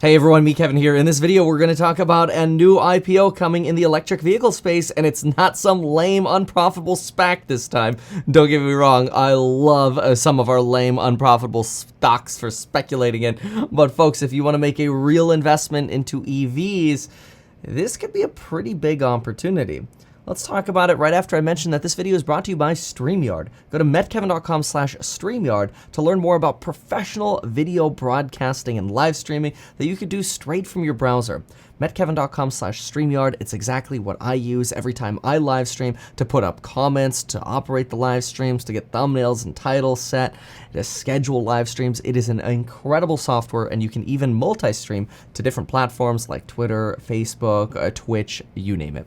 Hey everyone, me Kevin here. In this video, we're going to talk about a new IPO coming in the electric vehicle space, and it's not some lame, unprofitable SPAC this time. Don't get me wrong, I love some of our lame, unprofitable stocks for speculating in. But folks, if you want to make a real investment into EVs, this could be a pretty big opportunity. Let's talk about it right after I mention that this video is brought to you by StreamYard. Go to metkevin.com/StreamYard to learn more about professional video broadcasting and live streaming that you could do straight from your browser. metkevin.com/StreamYard, it's exactly what I use every time I live stream, to put up comments, to operate the live streams, to get thumbnails and titles set, to schedule live streams. It is an incredible software, and you can even multi-stream to different platforms like Twitter, Facebook, Twitch, you name it.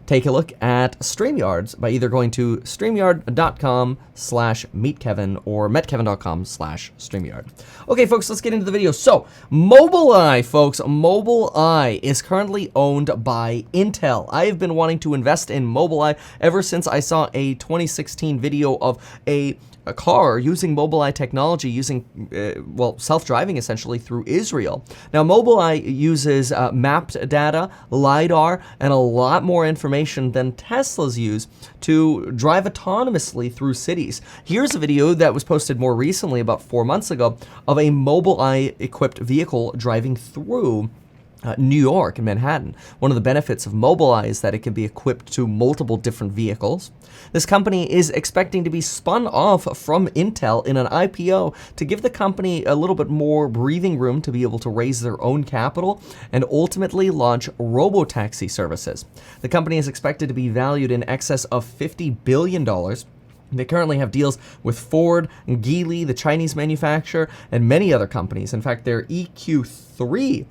Take a look at StreamYards by either going to streamyard.com/meetkevin or metkevin.com/StreamYard. Okay, folks, let's get into the video. So, MobileEye, folks. MobileEye is currently owned by Intel. I have been wanting to invest in MobileEye ever since I saw a 2016 video of a car using MobileEye technology, using, self-driving essentially through Israel. Now, MobileEye uses mapped data, LiDAR, and a lot more information than Tesla's use to drive autonomously through cities. Here's a video that was posted more recently, about 4 months ago, of a MobileEye-equipped vehicle driving through New York and Manhattan. One of the benefits of MobileEye is that it can be equipped to multiple different vehicles. This company is expecting to be spun off from Intel in an IPO to give the company a little bit more breathing room to be able to raise their own capital and ultimately launch robotaxi services. The company is expected to be valued in excess of $50 billion. They currently have deals with Ford, Geely, the Chinese manufacturer, and many other companies. In fact, their EQ3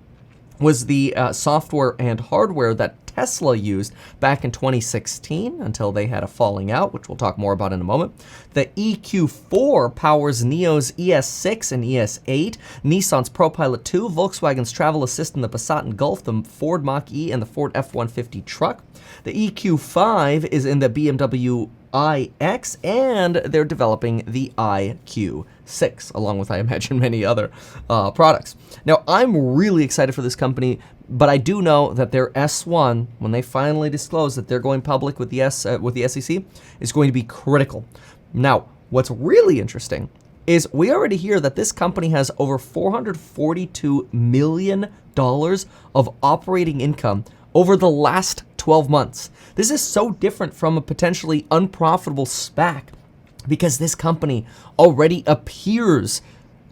was the software and hardware that Tesla used back in 2016 until they had a falling out, which we'll talk more about in a moment. The EQ4 powers NIO's ES6 and ES8, Nissan's ProPilot 2, Volkswagen's Travel Assistant, the Passat and Golf, the Ford Mach-E, and the Ford F-150 truck. The EQ5 is in the BMW iX, and they're developing the IQ6, along with, I imagine, many other products. Now, I'm really excited for this company, but I do know that their S1, when they finally disclose that they're going public with the SEC, is going to be critical. Now, what's really interesting is we already hear that this company has over $442 million of operating income over the last 12 months. This is so different from a potentially unprofitable SPAC because this company already appears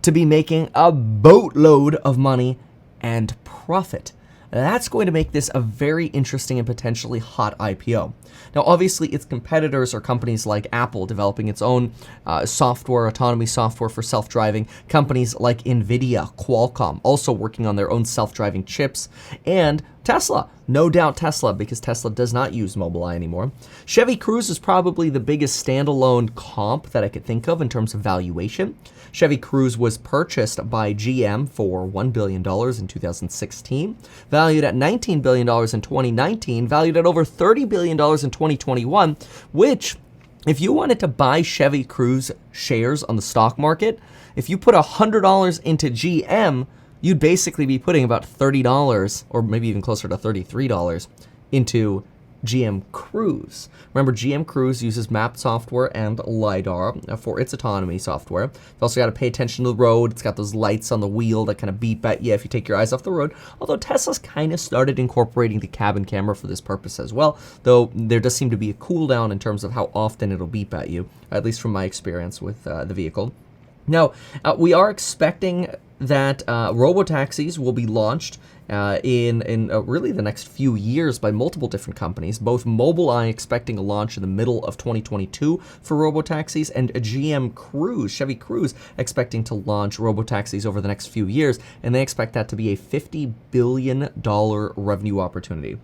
to be making a boatload of money and profit. That's going to make this a very interesting and potentially hot IPO. Now, obviously, its competitors are companies like Apple developing its own software, autonomy software for self-driving, companies like NVIDIA, Qualcomm, also working on their own self-driving chips, and Tesla. No doubt Tesla, because Tesla does not use MobileEye anymore. Chevy Cruze is probably the biggest standalone comp that I could think of in terms of valuation. Chevy Cruze was purchased by GM for $1 billion in 2016, valued at $19 billion in 2019, valued at over $30 billion in 2021, which, if you wanted to buy Chevy Cruze shares on the stock market, if you put $100 into GM, you'd basically be putting about $30, or maybe even closer to $33, into GM Cruze. Remember, GM Cruze uses mapped software and LiDAR for its autonomy software. You've also got to pay attention to the road. It's got those lights on the wheel that kind of beep at you if you take your eyes off the road. Although Tesla's kind of started incorporating the cabin camera for this purpose as well, though there does seem to be a cool down in terms of how often it'll beep at you, at least from my experience with the vehicle. Now, we are expecting that robotaxis will be launched in really the next few years by multiple different companies, both MobileEye expecting a launch in the middle of 2022 for robotaxis, and GM Cruze, Chevy Cruze, expecting to launch robotaxis over the next few years, and they expect that to be a $50 billion revenue opportunity.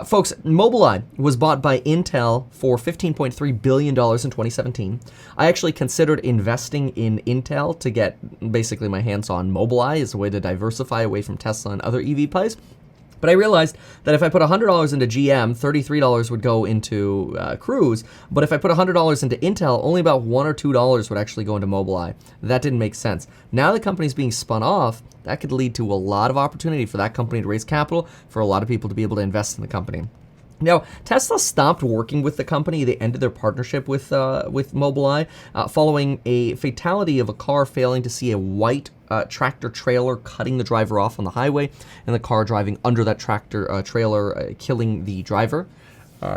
Folks, MobileEye was bought by Intel for $15.3 billion in 2017. I actually considered investing in Intel to get basically my hands on MobileEye as a way to diversify away from Tesla and other EV plays. But I realized that if I put $100 into GM, $33 would go into Cruise. But if I put $100 into Intel, only about $1 or $2 would actually go into MobileEye. That didn't make sense. Now the company's being spun off, that could lead to a lot of opportunity for that company to raise capital, for a lot of people to be able to invest in the company. Now, Tesla stopped working with the company. They ended their partnership with MobileEye following a fatality of a car failing to see a white tractor trailer cutting the driver off on the highway, and the car driving under that tractor trailer killing the driver.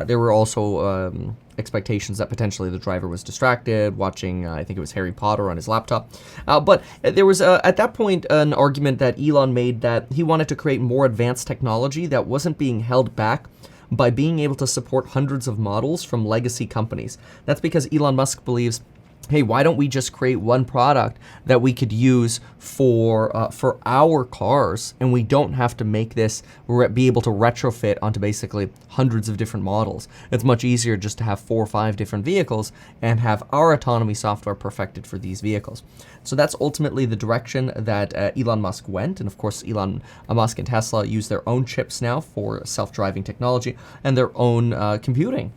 There were also expectations that potentially the driver was distracted, watching, I think it was Harry Potter on his laptop. But there was, at that point, an argument that Elon made that he wanted to create more advanced technology that wasn't being held back by being able to support hundreds of models from legacy companies. That's because Elon Musk believes, hey, why don't we just create one product that we could use for our cars, and we don't have to make this be able to retrofit onto basically hundreds of different models. It's much easier just to have 4 or 5 different vehicles and have our autonomy software perfected for these vehicles. So that's ultimately the direction that Elon Musk went, and of course Elon Musk and Tesla use their own chips now for self-driving technology and their own computing.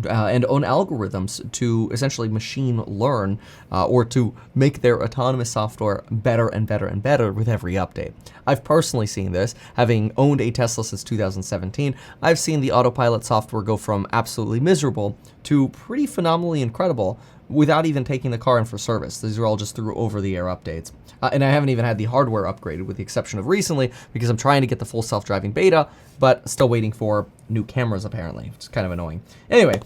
And own algorithms to essentially machine learn or to make their autonomous software better and better and better with every update. I've personally seen this, having owned a Tesla since 2017. I've seen the autopilot software go from absolutely miserable to pretty phenomenally incredible without even taking the car in for service. These are all just through over-the-air updates. And I haven't even had the hardware upgraded, with the exception of recently, because I'm trying to get the full self-driving beta, but still waiting for new cameras, apparently, which is kind of annoying. Anyway,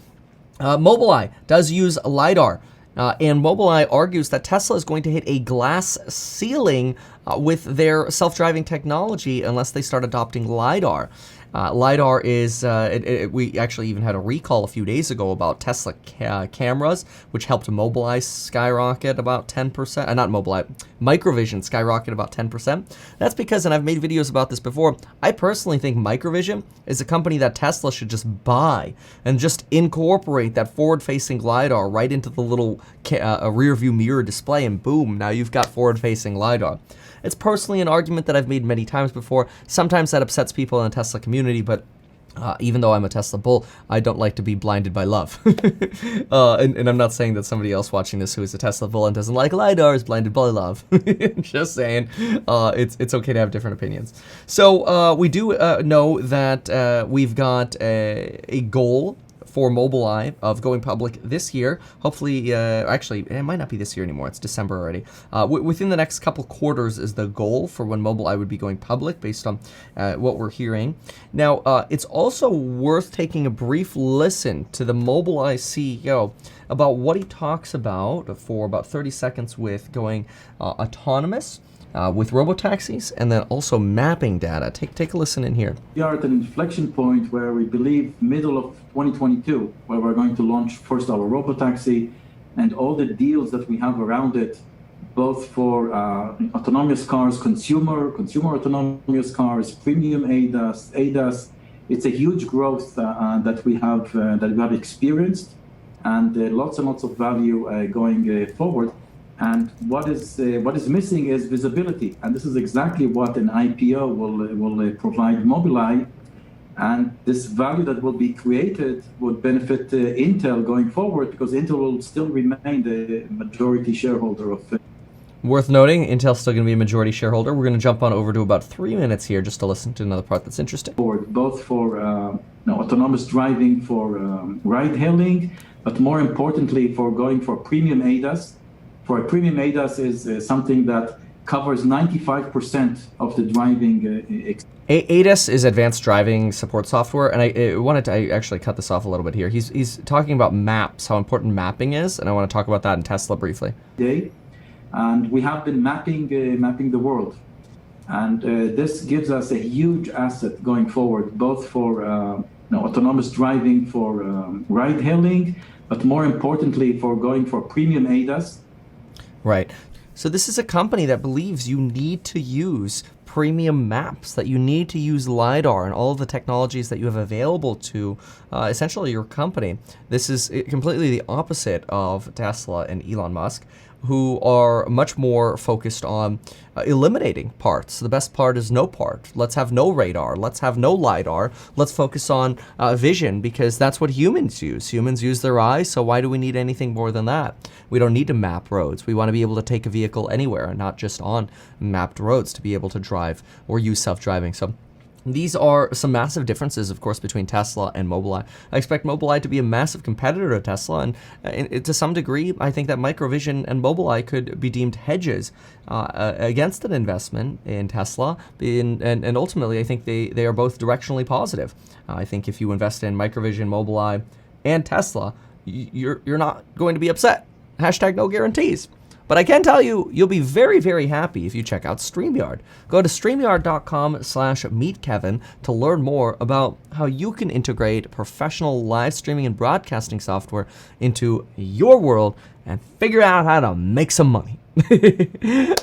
MobileEye does use LiDAR, and MobileEye argues that Tesla is going to hit a glass ceiling with their self-driving technology unless they start adopting LiDAR. LiDAR is, we actually even had a recall a few days ago about Tesla cameras, which helped MobileEye skyrocket about 10%, not MobileEye, Microvision skyrocket about 10%. That's because, and I've made videos about this before, I personally think Microvision is a company that Tesla should just buy and just incorporate that forward-facing LiDAR right into the little rear-view mirror display, and boom, now you've got forward-facing LiDAR. It's personally an argument that I've made many times before. Sometimes that upsets people in the Tesla community, but even though I'm a Tesla bull, I don't like to be blinded by love. And I'm not saying that somebody else watching this who is a Tesla bull and doesn't like LiDAR is blinded by love. Just saying, it's okay to have different opinions. So we do know that we've got a goal for MobileEye of going public this year. Hopefully, actually, it might not be this year anymore. It's December already. Within the next couple quarters is the goal for when MobileEye would be going public, based on what we're hearing. Now, it's also worth taking a brief listen to the MobileEye CEO about what he talks about for about 30 seconds with going autonomous, with robotaxis, and then also mapping data. Take a listen in here. We are at an inflection point where we believe middle of 2022, where we're going to launch first our robotaxi, and all the deals that we have around it, both for autonomous cars, consumer autonomous cars, premium ADAS. It's a huge growth that we have experienced, and lots and lots of value going forward. And what is missing is visibility, and this is exactly what an IPO will provide MobileEye. And this value that will be created would benefit Intel going forward, because Intel will still remain the majority shareholder of it. Worth noting, Intel's still going to be a majority shareholder. We're going to jump on over to about 3 minutes here just to listen to another part that's interesting. Both for autonomous driving, for ride-hailing, but more importantly for going for premium ADAS. For a premium ADAS is something that covers 95% of the driving. ADAS is advanced driving support software, and I actually cut this off a little bit here. He's talking about maps, how important mapping is, and I want to talk about that in Tesla briefly. And we have been mapping the world, and this gives us a huge asset going forward, both for autonomous driving, for ride-hailing, but more importantly for going for premium ADAS. Right. So this is a company that believes you need to use premium maps, that you need to use LiDAR and all of the technologies that you have available to essentially your company. This is completely the opposite of Tesla and Elon Musk, who are much more focused on eliminating parts. The best part is no part. Let's have no radar. Let's have no LiDAR. Let's focus on vision, because that's what humans use. Humans use their eyes, so why do we need anything more than that? We don't need to map roads. We want to be able to take a vehicle anywhere, not just on mapped roads to be able to drive or use self-driving. So these are some massive differences, of course, between Tesla and MobileEye. I expect MobileEye to be a massive competitor to Tesla, and to some degree, I think that Microvision and MobileEye could be deemed hedges against an investment in Tesla, and ultimately, I think they are both directionally positive. I think if you invest in Microvision, MobileEye, and Tesla, you're not going to be upset. Hashtag no guarantees. But I can tell you, you'll be very, very happy if you check out StreamYard. Go to StreamYard.com/meetkevin to learn more about how you can integrate professional live streaming and broadcasting software into your world and figure out how to make some money.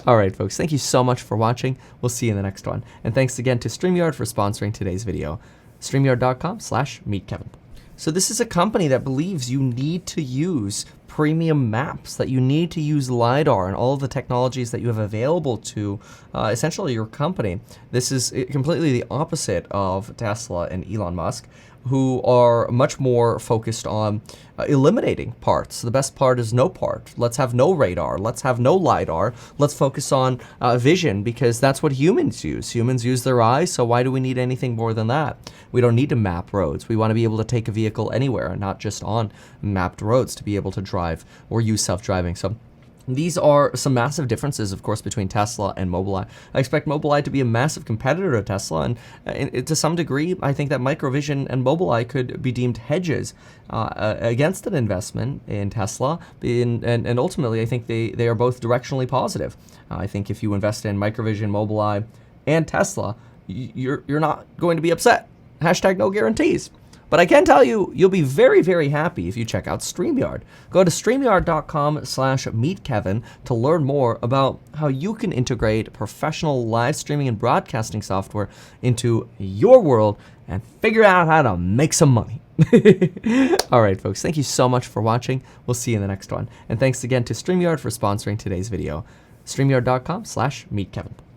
All right, folks, thank you so much for watching. We'll see you in the next one. And thanks again to StreamYard for sponsoring today's video. StreamYard.com/meetkevin. So this is a company that believes you need to use premium maps, that you need to use LiDAR and all of the technologies that you have available to essentially your company. This is completely the opposite of Tesla and Elon Musk, who are much more focused on eliminating parts. The best part is no part. Let's have no radar. Let's have no LiDAR. Let's focus on vision, because that's what humans use. Humans use their eyes, so why do we need anything more than that? We don't need to map roads. We want to be able to take a vehicle anywhere, not just on mapped roads to be able to drive or use self-driving. So these are some massive differences, of course, between Tesla and MobileEye. I expect MobileEye to be a massive competitor to Tesla, and to some degree, I think that Microvision and MobileEye could be deemed hedges against an investment in Tesla, and ultimately, I think they are both directionally positive. I think if you invest in Microvision, MobileEye, and Tesla, you're not going to be upset. Hashtag no guarantees. But I can tell you, you'll be very, very happy if you check out StreamYard. Go to StreamYard.com/meetkevin to learn more about how you can integrate professional live streaming and broadcasting software into your world and figure out how to make some money. All right, folks, thank you so much for watching. We'll see you in the next one. And thanks again to StreamYard for sponsoring today's video. StreamYard.com/meetkevin.